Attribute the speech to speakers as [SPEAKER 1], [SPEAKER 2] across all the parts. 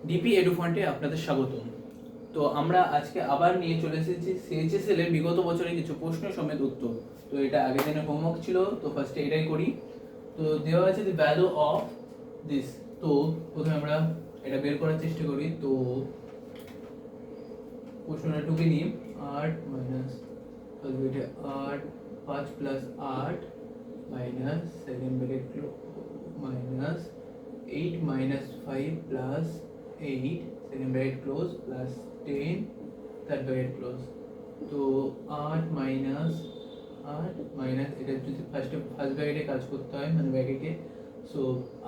[SPEAKER 1] DP এডুফন্টে আপনাদের স্বাগতম। তো আমরা আজকে আবার নিয়ে চলে এসেছি সিএইচএসএল এর বিগত বছরের কিছু প্রশ্ন সমেত উত্তর। তো এটা আগের দিনের হোমওয়ার্ক ছিল, তো ফার্স্টে এটাই করি। তো দেওয়া আছে দি ভ্যালু অফ দিস। তো প্রথমে আমরা এটা বের করার চেষ্টা করি। তো প্রশ্নটা টুকে নিই, 8 মাইনাস এটা 8 5 plus 8 minus second bracket minus 8 minus 5 plus 8 second bracket close plus 10 third bracket close। তো 8 minus এটা যদি ফার্স্ট ব্র্যাকেটে কাজ করতে হয় মানে ব্র্যাকেটে, সো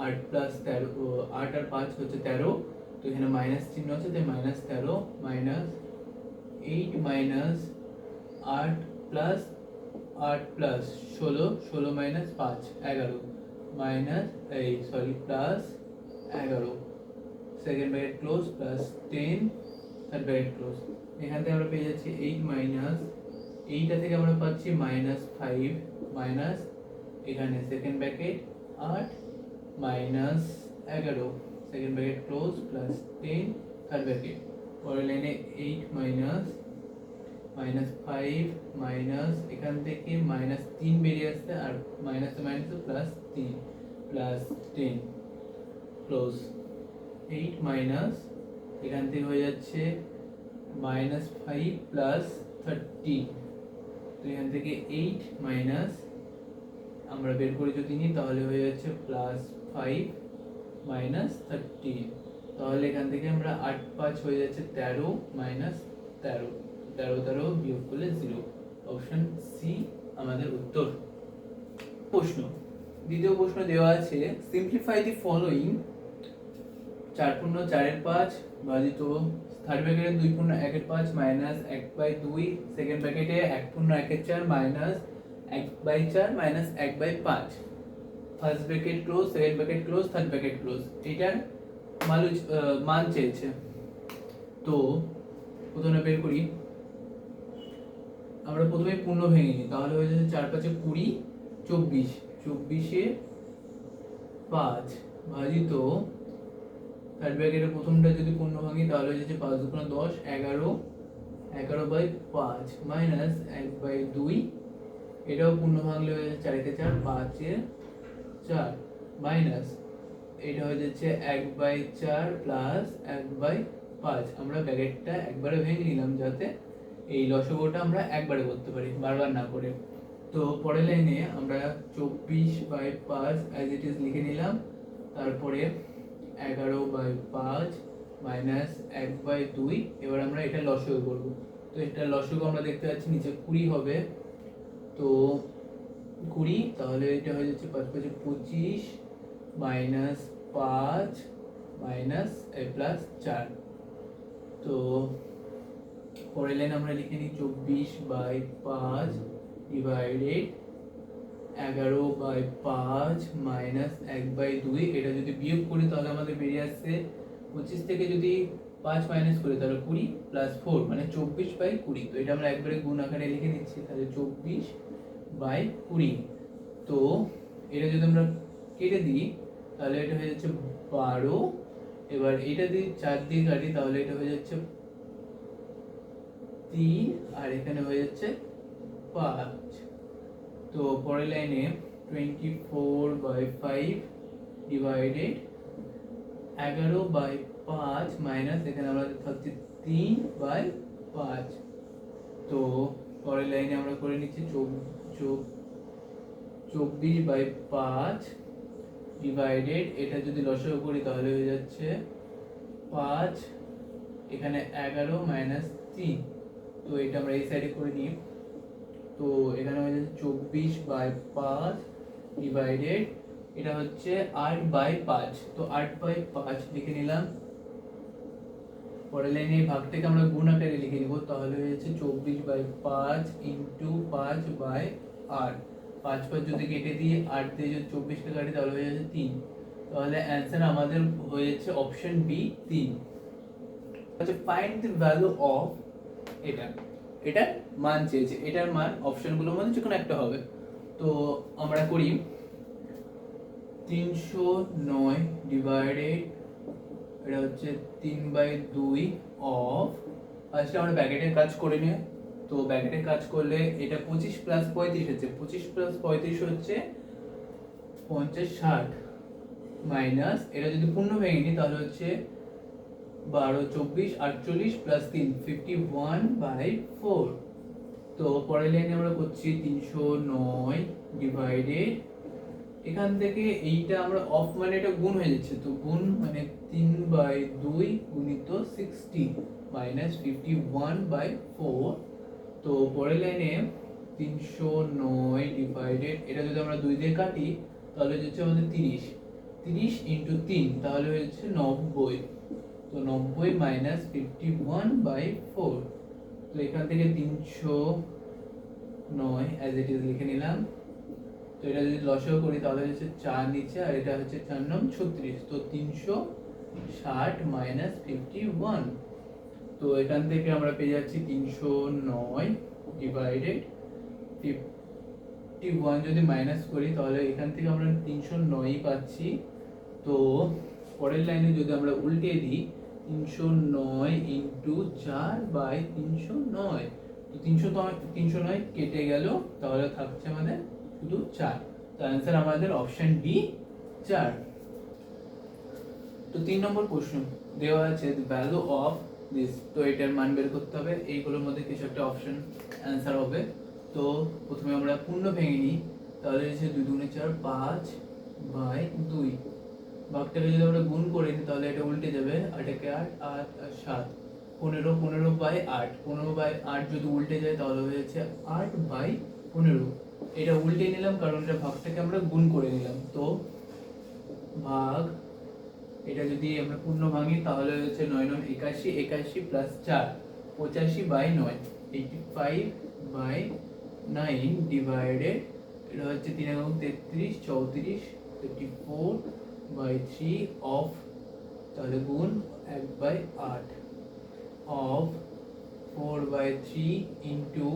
[SPEAKER 1] 8 প্লাস 13 8 আর 5 হচ্ছে 13। তো এখানে মাইনাস চিহ্ন আছে, তাই minus 13 minus 8 minus 8 plus 8 plus 16 minus 5 11 minus plus 11 second bracket close plus 10 third bracket close. এখান থেকে আমরা পেয়ে যাচ্ছি 8 মাইনাস এইটা থেকে আমরা পাচ্ছি মাইনাস 5 মাইনাস এখানে second bracket 8 minus 11 second bracket close plus 10 third bracket. পরের লাইনে 8 মাইনাস মাইনাস 5 মাইনাস এখান থেকে মাইনাস 3 বেরিয়ে আসছে আর minus minus plus 3 plus 10 close. 8 minus এখান থেকে হয়ে যাচ্ছে মাইনাস 5 প্লাস 30। তো এখান থেকে 8 মাইনাস আমরা বের করে যদি নিই তাহলে হয়ে যাচ্ছে প্লাস 5 মাইনাস 30। তাহলে এখান থেকে আমরা 8 5 হয়ে যাচ্ছে 13 মাইনাস 13 13 বিয়োগ করলে 0। অপশন সি আমাদের উত্তর। প্রশ্ন দ্বিতীয় প্রশ্ন দেওয়া আছে সিম্পলিফাই দি ফলোইং 4 পূর্ণ 4 5 ভাজিত থার্ড ব্র্যাকেটে 2 পূর্ণ 1 5 মাইনাস 1/2 সেকেন্ড ব্র্যাকেটে 1 পূর্ণ 1 4 minus 1/4 minus 1/5 first bracket close second bracket close third bracket close. এটার মান চেয়েছে। তো প্রথমে বের করি, আমরা প্রথমে পূর্ণ ভেঙে নিই, তাহলে হয়ে যাচ্ছে 4 5 20 24 24 5 ভাজিত থার্ড ব্র্যাকেটের প্রথমটা যদি পূর্ণ ভাঙি তাহলে হয়ে যাচ্ছে 5 2 10 11 11/5 মাইনাস 1/2 এটাও পূর্ণ ভাঙলে হয়ে যাচ্ছে 4 4 5 4 মাইনাস এটা হয়ে যাচ্ছে 1/4 প্লাস 1/5। আমরা ব্র্যাকেটটা একবারে ভেঙে নিলাম যাতে এই লসগোটা আমরা একবারে করতে পারি বারবার না করে। তো পরের লাইনে আমরা 24/5 অ্যাজ ইট ইজ লিখে নিলাম, তারপরে 11/5 মাইনাস 1/2। এবার আমরা এটা লসগু করব। তো এটা লসগু আমরা দেখতে পাচ্ছি নিচে 20 হবে, তো 20 তাহলে এটা হয়ে যাচ্ছে 5 5 25 মাইনাস 5 মাইনাস প্লাস 4। তো পরের লাইন আমরা লিখে নিই 24/5 ডিভাইডেড 11/5 মাইনাস 1/2। এটা যদি বিয়োগ করি তাহলে আমাদের বেরিয়ে আসছে 25 থেকে যদি 5 মাইনাস করি তাহলে 20 প্লাস 4 মানে 24/20। তো এটা আমরা একবারে গুণ আকারে লিখে নিচ্ছি, তাহলে 24/20। তো এটা যদি আমরা কেটে দিই তাহলে এটা হয়ে যাচ্ছে 12। এবার এটা যদি 4 দিয়ে কাটি তাহলে এটা হয়ে যাচ্ছে 3 আর এখানে হয়ে যাচ্ছে 5। তো পরের লাইনে 24/5 ডিভাইডেড 11/5 মাইনাস এখানে আমরা থাকছে 3/5। তো পরের লাইনে আমরা করে নিচ্ছি 24/5 ডিভাইডেড এটা যদি লসাগু করি তাহলে হয়ে যাচ্ছে 5 এখানে 11 মাইনাস 3। তো এটা আমরা এই সাইডে করে নিই। তো এখানে হয়ে যাচ্ছে 24/5 ডিভাইডেড এটা হচ্ছে 8/5। তো 8/5 লিখে নিলাম। পরের লাইনে এই ভাগটাকে আমরা গুণ আকারে লিখে নিব, তাহলে হয়ে যাচ্ছে 24/5 ইন্টু 5/8। 5 5 যদি কেটে দিই 8 দিয়ে যদি 24কে কাটি তাহলে হয়ে যাচ্ছে 3। তাহলে অ্যান্সার আমাদের হয়ে যাচ্ছে অপশন বি 3। আচ্ছা, ফাইন্ড দ্য ভ্যালু অফ এটার মান চেয়েছে। এটার মান অপশনগুলোর মধ্যে যে কোনো একটা হবে। তো আমরা করি 309 ডিভাইডেড এটা হচ্ছে 3/2 অফ, ফার্স্টে আমরা ব্র্যাকেটের কাজ করে নিই। তো ব্র্যাকেটের কাজ করলে এটা 25 প্লাস 35 হচ্ছে, 25 প্লাস 35 হচ্ছে 50 60 মাইনাস, এটা যদি পূর্ণ ভেঙে নিই তাহলে হচ্ছে 12 24 48 প্লাস 3 51/4। তো পরের লাইনে আমরা করছি 309 ডিভাইডেড, এখান থেকে এইটা আমরা অফ মানে এটা গুণ হয়ে যাচ্ছে, তো গুণ মানে 3/2 গুণিত 60 মাইনাস 51/4। তো পরের লাইনে 309 ডিভাইডেড, এটা যদি আমরা 2 দিয়ে কাটি তাহলে হচ্ছে আমাদের 30, 30 ইন্টু 3 তাহলে হচ্ছে 90। তো 90 মাইনাস 51/4। তো এখান থেকে 309 অ্যাজ ইট ইজ লিখে নিলাম। তো এটা যদি লসাগু করি তাহলে হচ্ছে 4 নিচে, আর এটা হচ্ছে 4 9 36, তো 360 মাইনাস 51। তো এখান থেকে আমরা পেয়ে যাচ্ছি 309 ডিভাইডেড 51, যদি মাইনাস করি তাহলে এখান থেকে আমরা 309 পাচ্ছি। তো পরের লাইনে যদি আমরা উল্টে দিই 309 ইন্টু 4/309, তো 309 কেটে গেল, তাহলে থাকছে আমাদের শুধু 4। তো आंसर আমাদের অপশন ডি 4। তো 3 নম্বর প্রশ্ন দেওয়া আছে the value of this, তো এটার মান বের করতে হবে, এইগুলোর মধ্যে কিছু একটা অপশন आंसर হবে। তো প্রথমে আমরা পূর্ণ ভেঙে নিই, তাহলে হচ্ছে 2 2 4 5/2, ভাগটাকে যদি আমরা গুণ করে নিই তাহলে এটা উল্টে যাবে, 8 একে 8 8 আর 7 15, 15/8, 15/8 যদি উল্টে যায় তাহলে হয়ে যাচ্ছে 8/15। এটা উল্টে নিলাম কারণ এটা ভাগটাকে আমরা গুণ করে নিলাম। তো ভাগ, এটা যদি আমরা পূর্ণ ভাঙি তাহলে হচ্ছে 9 9 81, 81 প্লাস 4 85/9, 85/9 ডিভাইডেড, এটা হচ্ছে 3 এবং 33 34 34/3 অফ, তাহলে গুণ 1/8 অফ 4/3 ইন্টু,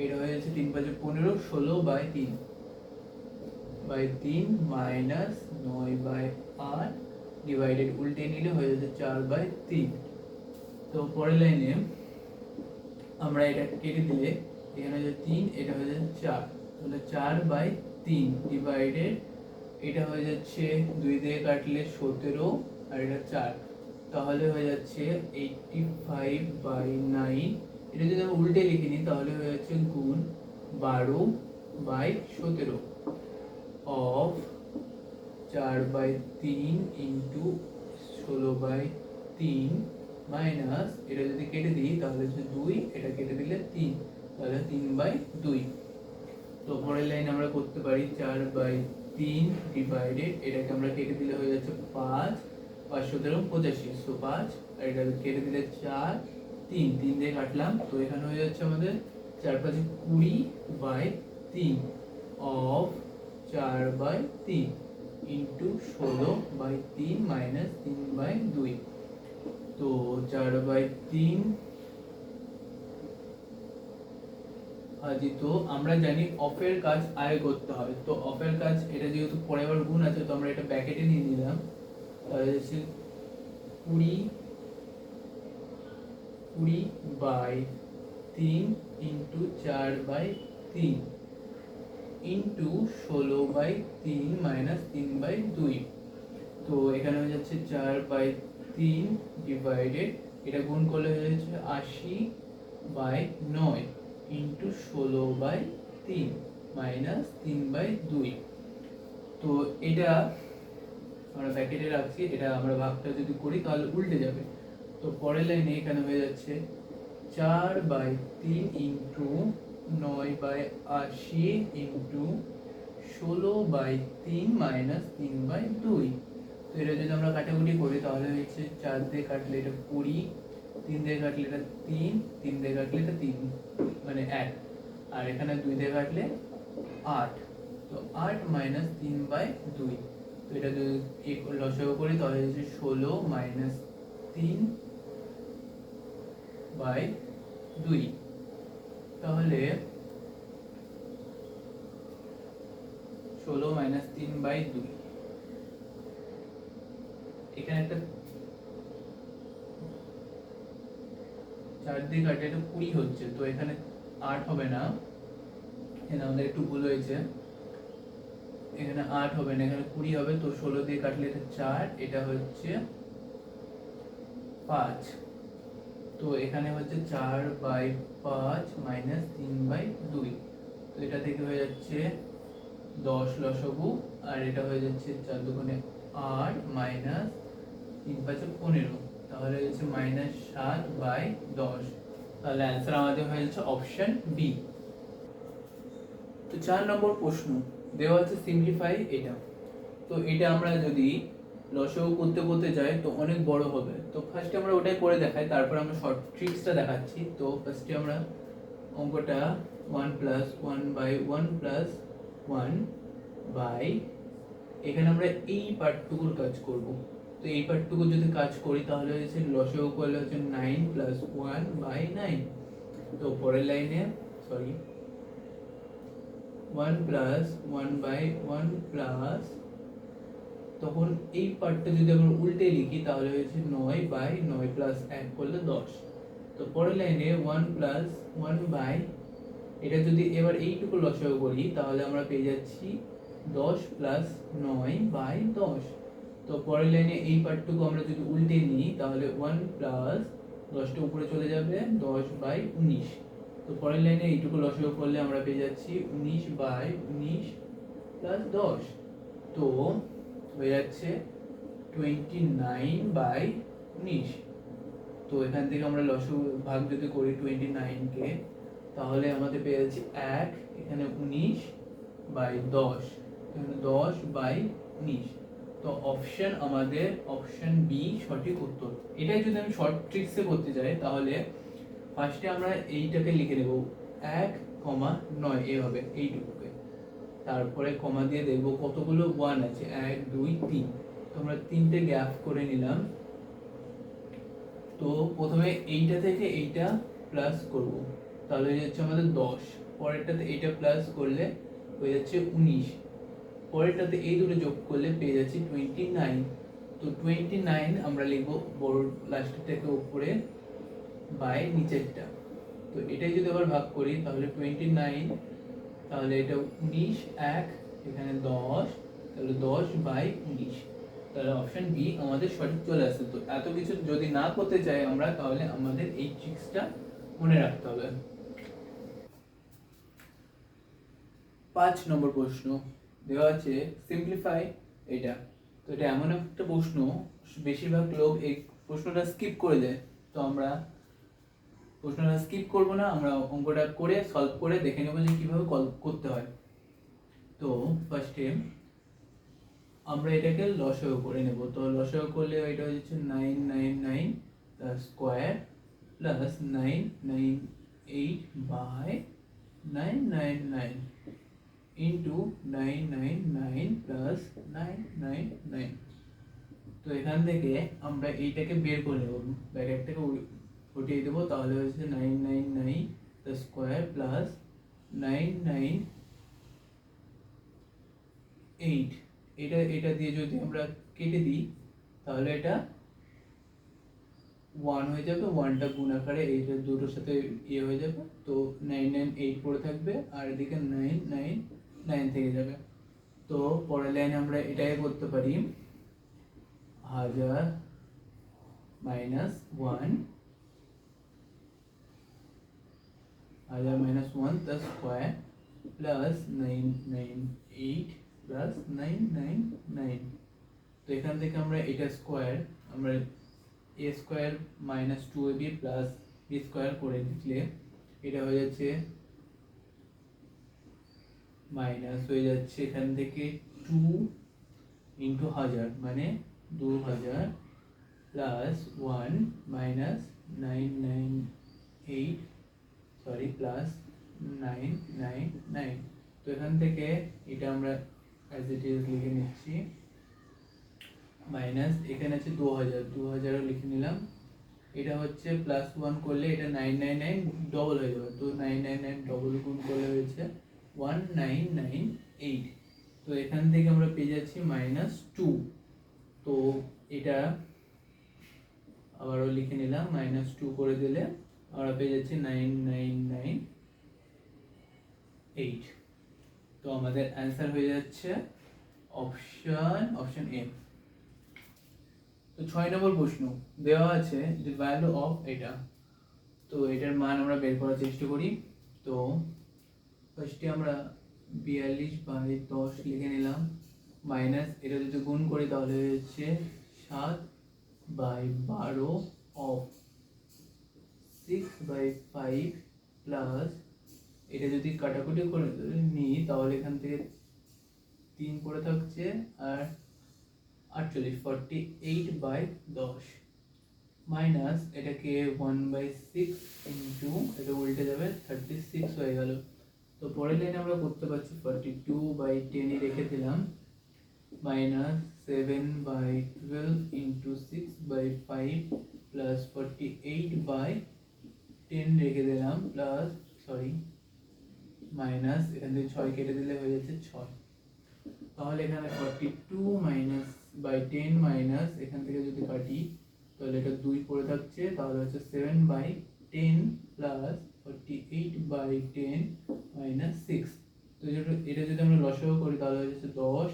[SPEAKER 1] এটা হয়ে যাচ্ছে 3 5 15 16/3 মাইনাস 9/8 ডিভাইডেড, উল্টে নিলে হয়ে যাচ্ছে 4/3। তো পরের লাইনে আমরা এটা কেটে দিলে এখানে হচ্ছে 3, এটা হয়ে যাচ্ছে 4, তাহলে 4/3 ডিভাইডেড, এটা হয়ে যাচ্ছে 2 দিয়ে কাটলে 17 আর এটা 4, তাহলে হয়ে যাচ্ছে 85/9। এটা যদি আমরা উল্টে লিখে নিই তাহলে হয়ে যাচ্ছে গুণ 12/17 অফ 4/3 ইন্টু 16/3 মাইনাস, এটা যদি কেটে দিই তাহলে হচ্ছে 2, এটা কেটে দিলে 3, তাহলে 3/2। তো পরের লাইন আমরা করতে পারি 4/3 ডিভাইডেড, এটাকে আমরা কেটে দিলে হয়ে যাচ্ছে 5 5 17 85, সো 5, আর এটা কেটে দিলে 4 3 3 দিয়ে কাটলাম, তো এখানে হয়ে যাচ্ছে আমাদের 4 5 20/3 অফ 4/3 ইন্টু 16/3 মাইনাস 3/2। তো 4/3 তো আমরা জানি অফের কাজ আগে করতে হয়, তো অফের কাজ এটা যেহেতু পরে আবার গুণ আছে তো আমরা এটা ব্র্যাকেটে নিয়ে নিলাম, তাহলে হচ্ছে 20/3 ইন্টু 4/3 ইন্টু 16/3 মাইনাস 3/2। তো এখানে হয়ে যাচ্ছে 4/3 ডিভাইডেড, এটা গুণ করলে হয়ে যাচ্ছে 80/9 ইন্টু 16/3 মাইনাস 3/2। তো এটা আমরা ব্র্যাকেটে রাখছি, এটা আমরা ভাগটা যদি করি তাহলে উল্টে যাবে। তো পরের লাইনে এখানে হয়ে যাচ্ছে 4/3 ইন্টু 9/80 ইন্টু 16/3 মাইনাস 3/2। তো এটা যদি আমরা কাটাকুটি করি তাহলে হচ্ছে 4 দিয়ে কাটলে এটা 20, 3 দিয়ে কাটলে এটা 3, 3 দিয়ে কাটলে এটা 3 মানে 1, আর এখানে 2 দিয়ে কাটলে 8, তো 8 মাইনাস 3/2। তো এটা যদি লসাগু করি তাহলে হচ্ছে 16 মাইনাস 3/2, তাহলে 16 মাইনাস 3/2, এখানে একটা 4 দিয়ে কাটলে এটা 20 হচ্ছে, তো এখানে 8 হবে না, এখানে আমাদের একটু ভুল হয়েছে, এখানে 8 হবে না, এখানে 20 হবে। তো 16 দিয়ে কাটলে এটা 4, এটা হচ্ছে 5। তো এখানে হচ্ছে 4/5 মাইনাস 3/2, তো এটা থেকে হয়ে যাচ্ছে 10 লসাগু, আর এটা হয়ে যাচ্ছে 4 দুগুণে 8 মাইনাস 3/5 15, তাহলে হচ্ছে -7/10। তাহলে অ্যান্সার আমাদের হয়ে যাচ্ছে অপশন বি। তো 4 নম্বর প্রশ্ন দেওয়া আছে সিম্পলিফাই এটা। তো এটা আমরা যদি লসাগু করতে করতে যাই তো অনেক বড় হবে। তো ফার্স্টে আমরা ওটাই করে দেখাই, তারপর আমরা শর্ট ট্রিক্সটা দেখাচ্ছি। তো ফার্স্টে আমরা অঙ্কটা 1 + 1/1 + 1 বাই, এখানে আমরা এই পার্টটুকুর কাজ করব। তো এই পার্টটুকু যদি কাজ করি তাহলে হচ্ছে লসাগু করলে হচ্ছে 9 + 1/9। তো পরের লাইনে সরি 1 + 1/1 প্লাস, তখন এই পার্টটা যদি আমরা উল্টে লিখি তাহলে হচ্ছে 9/9 প্লাস 1 করলে 10। তো পরের লাইনে 1 + 1 এটা যদি এবার এইটুকু লসাগু করি তাহলে আমরা পেয়ে যাচ্ছি 10 + 9/10। তো পরের লাইনে এই পার্টটুকু আমরা যদি উল্টে নিই তাহলে 1 + 10টা উপরে চলে যাবে 10/19। তো পরের লাইনে এইটুকু লসাগু করলে আমরা পেয়ে যাচ্ছি 19/19 + 10। তো হয়ে যাচ্ছে 29/19। তো এখান থেকে আমরা লসাগু ভাগ যদি করি 29 কে, তাহলে আমাদের পেয়ে যাচ্ছি 1, এখানে 19/10, এখানে 10/19। তো অপশন আমাদের অপশন বি সঠিক উত্তর। এটাই যদি আমি শর্ট ট্রিক্সে করতে যাই তাহলে ফার্স্টে আমরা এইটাকে লিখে দেব 1,9 এভাবে এইটুকুকে, তারপরে কমা দিয়ে দেখবো কতগুলো 1 আছে, 1 2 3। তো আমরা 3টে গ্যাপ করে নিলাম। তো প্রথমে এইটা থেকে এইটা প্লাস করব, তাহলে হয়ে যাচ্ছে আমাদের 10। পরেরটাতে এইটা প্লাস করলে হয়ে যাচ্ছে 19। পরেরটাতে এই দুটো যোগ করলে পেয়ে যাচ্ছি 29। তো 29 আমরা লিখবো বড় লাস্টের থেকে উপরে বাই নিচেরটা। তো এটাই যদি আবার ভাগ করি তাহলে 29, তাহলে এটা 19 1, এখানে 10, তাহলে 10/19। তাহলে অপশন বি আমাদের সঠিক চলে আসছে। তো এত কিছু যদি না করতে চাই আমরা তাহলে আমাদের এই ট্রিক্সটা মনে রাখতে হবে। 5 নম্বর প্রশ্ন দেওয়া আছে সিম্পলিফাই এটা। তো এটা এমন একটা প্রশ্ন বেশিরভাগ লোক এই প্রশ্নটা স্কিপ করে দেয়। তো আমরা প্রশ্নটা স্কিপ করব না, আমরা অঙ্কটা করে সলভ করে দেখে নেব যে কিভাবে করতে হয়। তো ফার্স্টে আমরা এটাকে লসাগু করে নেব। তো লসাগু করলে এটা হচ্ছে 999 স্কয়ার প্লাস 998/999 ইন্টু 999 প্লাস 999। তো এখান থেকে আমরা এইটাকে বের করে নেব, ব্র্যাকেটটাকে উঠিয়ে দেবো, তাহলে হচ্ছে 999 স্কয়ার প্লাস 998। এটা দিয়ে যদি আমরা কেটে দিই তাহলে এটা 1 হয়ে যাবে, 1টা গুণ আকারে এইটা দুটোর সাথে ইয়ে হয়ে যাবে। তো 998 পড়ে থাকবে আর এদিকে 999 থেকে যাবে। তো পরের লাইনে আমরা এটাই করতে পারি 1000 - 1, 1000 - 1 the square plus 998 plus 999। তো এখান থেকে আমরা এটা স্কয়ার আমরা a square minus 2ab plus b square করে দিলে এটা হয়ে যাচ্ছে মাইনাস হয়ে যাচ্ছে এখান থেকে 2 ইন্টু 1000 মানে 2000 প্লাস 1 মাইনাস 998 সরি প্লাস 999। তো এখান থেকে এটা আমরা অ্যাজ ইট ইজ লিখে নিচ্ছি, মাইনাস এখানে আছে 2000 লিখে নিলাম। এটা হচ্ছে প্লাস 1 করলে এটা 999 ডবল হয়ে যাবে। তো 999 ডবল গুণ করলে হয়েছে 1998। তো এখান থেকে আমরা পেয়ে যাচ্ছি -2। তো এটা আবারও লিখে নিলাম, -2 করে দিলে আমরা পেয়ে যাচ্ছি 9998। তো আমাদের অ্যান্সার হয়ে যাচ্ছে অপশন এ। তো 6 নম্বর প্রশ্ন দেওয়া আছে যে ভ্যালু অফ এটা। তো এটার মান আমরা বের করার চেষ্টা করি। তো ফার্স্টে আমরা 42/10 লিখে নিলাম, মাইনাস এটা যদি গুণ করি তাহলে হচ্ছে 7/12 অফ 6/5 প্লাস এটা যদি কাটাকুটি করে নিই তাহলে এখান থেকে 3 পড়ে থাকছে আর 48/10 মাইনাস এটাকে 1/6 ইন্টু এটা উল্টে যাবে 36 হয়ে গেল। তো পরের লাইনে আমরা করতে পারছি 42/10 রেখে দিলাম, মাইনাস 7/12 ইন্টু 6/5 প্লাস 48/10 রেখে দিলাম, প্লাস মাইনাস এখান থেকে 6 কেটে দিলে হয়ে যাচ্ছে 6। তাহলে এখানে 42 মাইনাস এখান থেকে যদি কাটি তাহলে এটা 2 পড়ে থাকছে, তাহলে হচ্ছে 7/10 প্লাস 48/10 মাইনাস 6। তো এটা যদি আমরা লসাগু করি তাহলে হচ্ছে 10,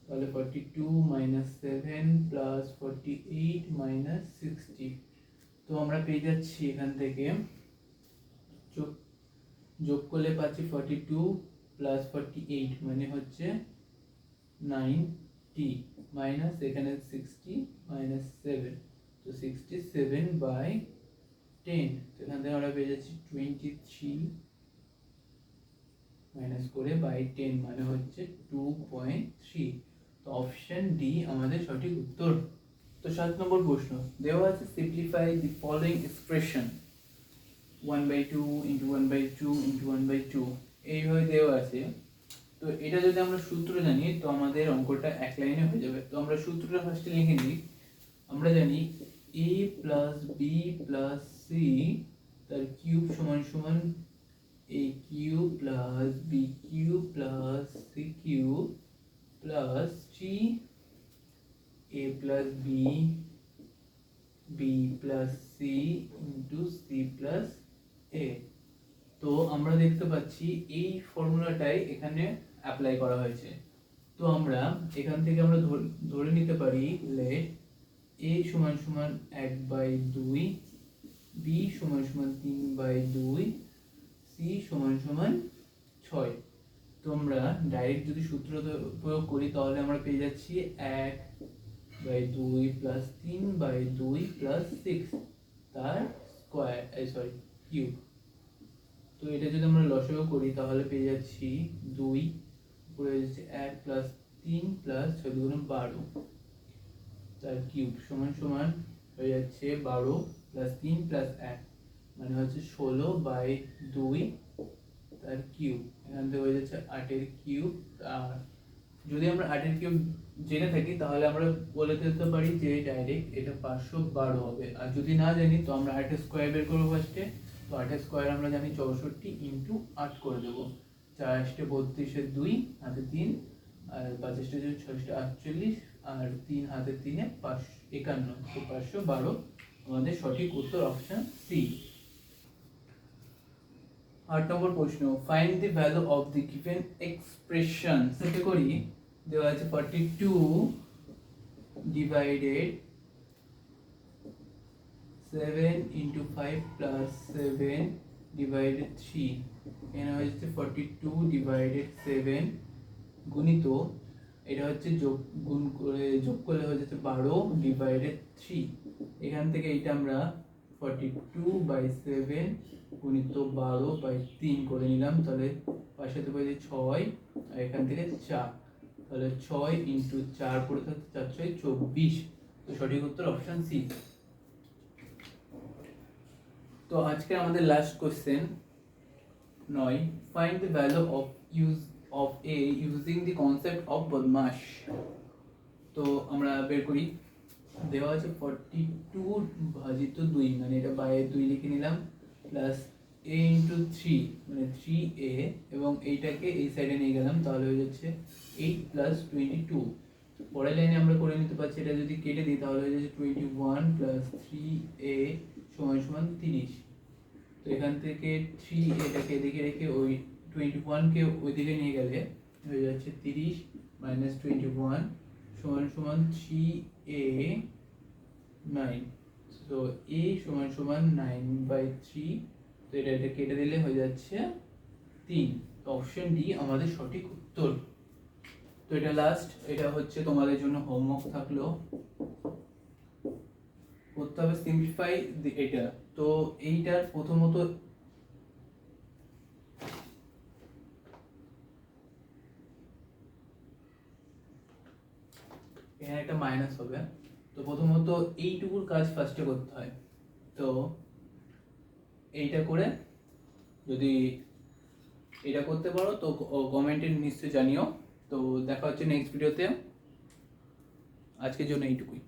[SPEAKER 1] তাহলে 42 মাইনাস 7 প্লাস 48 মাইনাস 60। তো আমরা পেয়ে যাচ্ছি এখান থেকে যোগ করলে পাচ্ছি 42 প্লাস 48 মানে হচ্ছে 90 মাইনাস এখানে 60 মাইনাস 7, তো 67/10। তো এখান থেকে আমরা পেয়ে যাচ্ছি 23 মাইনাস করে বাই 10 মানে হচ্ছে 2.3। তো অপশন ডি আমাদের সঠিক উত্তর। তো 7 নম্বর প্রশ্ন দেওয়া আছে simplify the following expression 1/2 into 1/2 into 1/2 এইভাবে দেওয়া আছে। তো এটা যদি আমরা সূত্র জানি তো আমাদের অঙ্কটা এক লাইনে হয়ে যাবে। তো আমরা সূত্রটা ফার্স্টে লিখে নিই। আমরা জানি a plus B plus C তার কিউব সমান সমান a cube plus B cube plus C cube plus 3 a plus B B plus C into C plus A. তো আমরা দেখতে পাচ্ছি এই ফর্মুলাটাই এখানে অ্যাপ্লাই করা হয়েছে। তো আমরা এখান থেকে আমরা ধরে নিতে পারি লেট a সমান সমান 1/2, b সমান সমান 3/2, c সমান সমান 6। তো আমরা ডাইরেক্ট যদি সূত্র প্রয়োগ করি তাহলে আমরা পেয়ে যাচ্ছি 1/2 প্লাস 3/2 প্লাস 6 তার স্কোয়ার কিউব। তো এটা যদি আমরা লসাগু করি তাহলে পেয়ে যাচ্ছি 2 উপরে হয়ে যাচ্ছে 1 প্লাস 3 প্লাস 6 দুগুণ 12 তার কিউব সমান সমান হয়ে যাচ্ছে 12 প্লাস 3 প্লাস 1 মানে হচ্ছে 16/2 তার কিউব। এখান থেকে হয়ে যাচ্ছে 8 কিউব। আর যদি আমরা 8 কিউব জেনে থাকি তাহলে আমরা বলে দিতে পারি যে ডাইরেক্ট এটা 512 হবে। আর যদি না জানি তো আমরা 8 স্কোয়ার বের করবো ফার্স্টে। তো 8 স্কোয়ার আমরা জানি 64 ইন্টু 8 করে দেবো। 4 32 2 হাতে 3 আর 5 6 48 আর 3 হাতে 3 51। তো 512 আমাদের সঠিক উত্তর অপশন সি। 8 নম্বর প্রশ্ন find the value of the given expression. সেটা করি দেওয়া আছে 42 ডিভাইডেড 7 ইন্টু 5 প্লাস 7 ডিভাইডেড 3। এখানে হচ্ছে 42 ডিভাইডেড 7 গুণিত এটা হচ্ছে যোগ করলে হয়ে যাচ্ছে 12 ডিভাইডেড 3। এখান থেকে এটা আমরা 42/7 গুণিত 12/3 করে নিলাম, তাহলে পাশে তো পেয়ে 6 আর এখান থেকে 4, তাহলে 6 ইন্টু 4 পড়ে থাকছে 4 6 24। তো সঠিক উত্তর অপশন সি। তো আজকে আমাদের last question 9 find the value of a using the concept of বদমাশ। তো আমরা বের করি দেওয়া আছে 42 ভাজিত 2 মানে এটা বাইরে 2 লিখে নিলাম প্লাস a ইন্টু 3 মানে 3a এবং এইটাকে এই সাইডে নিয়ে গেলাম তাহলে হয়ে যাচ্ছে 8 প্লাস 22। পরের লাইনে আমরা করে নিতে পারছি এটা যদি কেটে দিই তাহলে হয়ে যাচ্ছে 21 প্লাস 3a সমান সমান 30। এখান থেকে 3 এটাকে এদিকে রেখে ওই 21কে ওইদিকে নিয়ে গেলে হয়ে যাচ্ছে 30 মাইনাস 21 সমান সমান 3a 9। তো a সমান সমান 9/3। তো এটা কেটে দিলে হয়ে যাচ্ছে 3। তো অপশন ডি আমাদের সঠিক উত্তর। তো এটা লাস্ট, এটা হচ্ছে তোমাদের জন্য হোমওয়ার্ক থাকলো, করতে হবে সিম্পলিফাই এটা। তো এইটার প্রথমত এখানে একটা মাইনাস হবে। তো প্রথমত এইটুকুর কাজ ফার্স্টে করতে হয়। তো এইটা করে যদি এটা করতে পারো তো কমেন্টে নিশ্চয়ই জানিও। তো দেখা হচ্ছে নেক্সট ভিডিওতে, আজকের জন্য এইটুকুই।